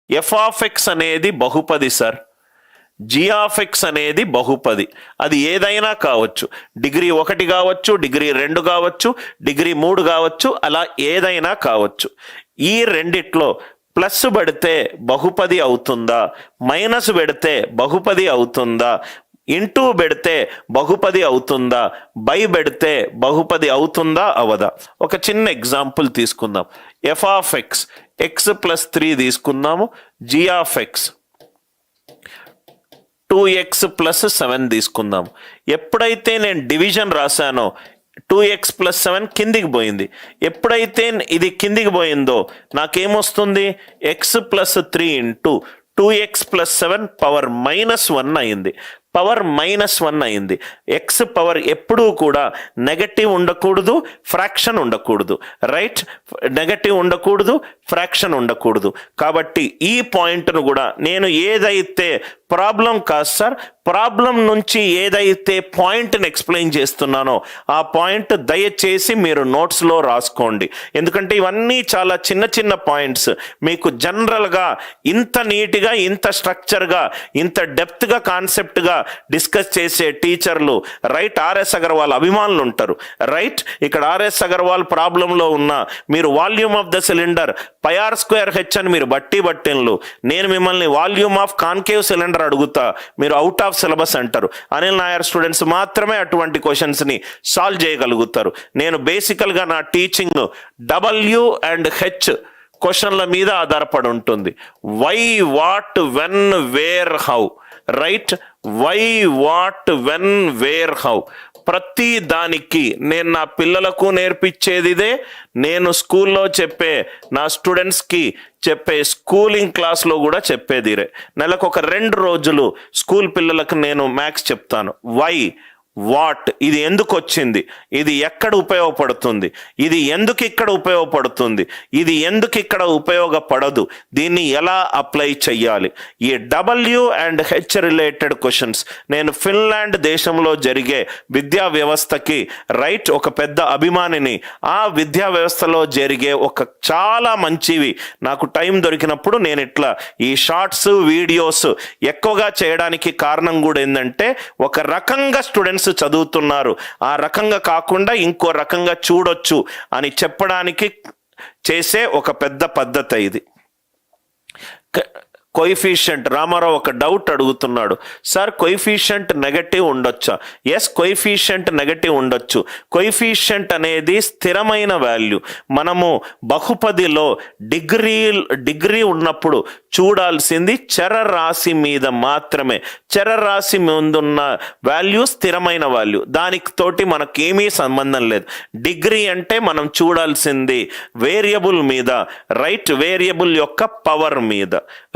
F of X అనేది బహుపది sir, G of X అనేది బహుపది. అది ఏదైనా కావచ్చు, డిగ్రీ 1 కావచ్చు, డిగ్రీ 2 కావచ్చు, డిగ్రీ 3 కావచ్చు, అలా ఏదైనా కావచ్చు. ఈ రెండిట్లో ప్లస్ పెడితే బహుపది అవుతుందా, మైనస్ పెడితే బహుపది అవుతుందా, ఇంటూ పెడితే బహుపది అవుతుందా, బై పెడితే బహుపది అవుతుందా అవదా? ఒక చిన్న ఎగ్జాంపుల్ తీసుకుందాం. F of X X plus 3 తీసుకుందాము. G of X 2x plus 7 తీసుకుందాం. ఎప్పుడైతే నేను డివిజన్ రాశానో 2x ప్లస్ 7 కిందికి పోయింది. ఎప్పుడైతే ఇది కిందికి పోయిందో నాకేమొస్తుంది, x plus 3 into 2x plus 7 power -1 అయింది. పవర్ -1 అయింది. ఎక్స్ పవర్ ఎప్పుడూ కూడా నెగటివ్ ఉండకూడదు, ఫ్రాక్షన్ ఉండకూడదు, రైట్? నెగటివ్ ఉండకూడదు, ఫ్రాక్షన్ ఉండకూడదు. కాబట్టి ఈ పాయింట్ను కూడా నేను ఏదైతే ప్రాబ్లం కాదు సార్, ప్రాబ్లం నుంచి ఏదైతే పాయింట్ని ఎక్స్ప్లెయిన్ చేస్తున్నానో ఆ పాయింట్ దయచేసి మీరు నోట్స్లో రాసుకోండి. ఎందుకంటే ఇవన్నీ చాలా చిన్న చిన్న పాయింట్స్. మీకు జనరల్గా ఇంత నీట్గా, ఇంత స్ట్రక్చర్గా, ఇంత డెప్త్గా, కాన్సెప్ట్గా డిస్కస్ చేసే టీచర్లు, రైట్, ఆర్ఎస్ అగర్వాల్ అభిమానులు ఉంటారు, రైట్? ఇక్కడ ఆర్ఎస్ అగర్వాల్ ప్రాబ్లంలో ఉన్న మీరు volume of the cylinder πr²h అని మీరు బట్టిన్లు, నేను మిమ్మల్ని వాల్యూమ్ ఆఫ్ కాన్కేవ్ సిలిండర్ అడుగుతా, మీరు అవుట్ ఆఫ్ సిలబస్ అంటారు. అనిల్ నాయర్ స్టూడెంట్స్ మాత్రమే అటువంటి క్వశ్చన్స్ని సాల్వ్ చేయగలుగుతారు. నేను బేసికల్గా నా టీచింగ్ W అండ్ H క్వశ్చన్ల మీద ఆధారపడి ఉంటుంది. Why, what, when, where, how, right? Why, what, when, where, how. ప్రతి దానికి నేను నా పిల్లలకు నేర్పించేది ఇదే, నేను స్కూల్లో చెప్పే నా స్టూడెంట్స్కి చెప్పే స్కూలింగ్ క్లాస్లో కూడా చెప్పేది ఇదే. నెలకు ఒక 2 రోజులు స్కూల్ పిల్లలకు నేను మ్యాథ్స్ చెప్తాను. వై, వాట్, ఇది ఎందుకు వచ్చింది, ఇది ఎక్కడ ఉపయోగపడుతుంది, ఇది ఎందుకు ఇక్కడ ఉపయోగపడుతుంది, ఇది ఎందుకు ఇక్కడ ఉపయోగపడదు, దీన్ని ఎలా అప్లై చెయ్యాలి. ఈ W and H related questions నేను ఫిన్లాండ్ దేశంలో జరిగే విద్యా వ్యవస్థకి, రైట్, ఒక పెద్ద అభిమానిని. ఆ విద్యా వ్యవస్థలో జరిగే ఒక చాలా మంచివి నాకు టైం దొరికినప్పుడు నేను ఇట్లా ఈ షార్ట్స్, వీడియోస్ ఎక్కువగా చేయడానికి కారణం కూడా ఏంటంటే, ఒక రకంగా స్టూడెంట్స్ చదువుతున్నారు, ఆ రకంగా కాకుండా ఇంకో రకంగా చూడొచ్చు అని చెప్పడానికి చేసే ఒక పెద్ద పద్ధతి ఇది. కోఎఫిషియంట్ రామారావు ఒక డౌట్ అడుగుతున్నాడు, సార్ కోఎఫిషియంట్ నెగటివ్ ఉండొచ్చా? ఎస్, కోఎఫిషియంట్ నెగటివ్ ఉండొచ్చు. కోఎఫిషియంట్ అనేది స్థిరమైన వాల్యూ. మనము బహుపదిలో డిగ్రీ ఉన్నప్పుడు చూడాల్సింది చరరాశి మీద మాత్రమే. చరరాశి ముందున్న వాల్యూ స్థిరమైన వాల్యూ, దానికి తోటి మనకేమీ సంబంధం లేదు. డిగ్రీ అంటే మనం చూడాల్సింది వేరియబుల్ మీద, రైట్? వేరియబుల్ యొక్క పవర్ మీద,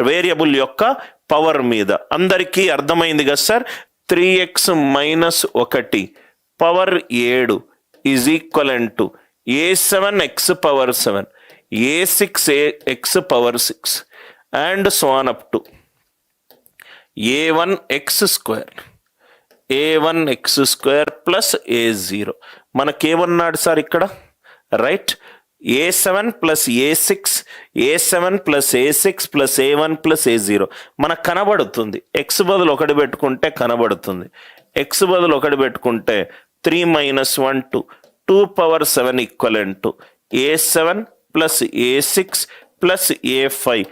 వేరియబుల్ యొక్క పవర్ మీద. అందరికీ అర్థమైంది కదా sir? 3x - 1 power 7 is equal to a7x power 7, a6x power 6 and so on up to a1x² plus a0. మనకేమన్నాడు సార్ ఇక్కడ, right? a7 plus a6, a7 plus a6 plus a1 plus a0 మనకు కనబడుతుంది. x బదులు 1 పెట్టుకుంటే కనబడుతుంది. x బదులు 1 పెట్టుకుంటే 3 - 1 2 power 7 equal to a7 plus a6 plus a5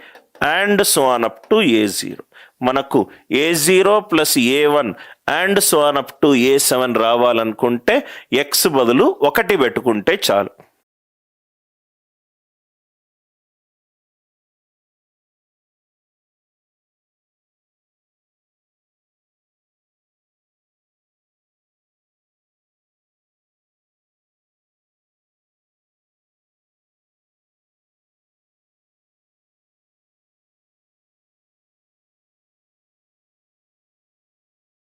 and so on up to a0. మనకు a0 plus a1 and so on up to a7 రావాలనుకుంటే x బదులు 1 పెట్టుకుంటే చాలు.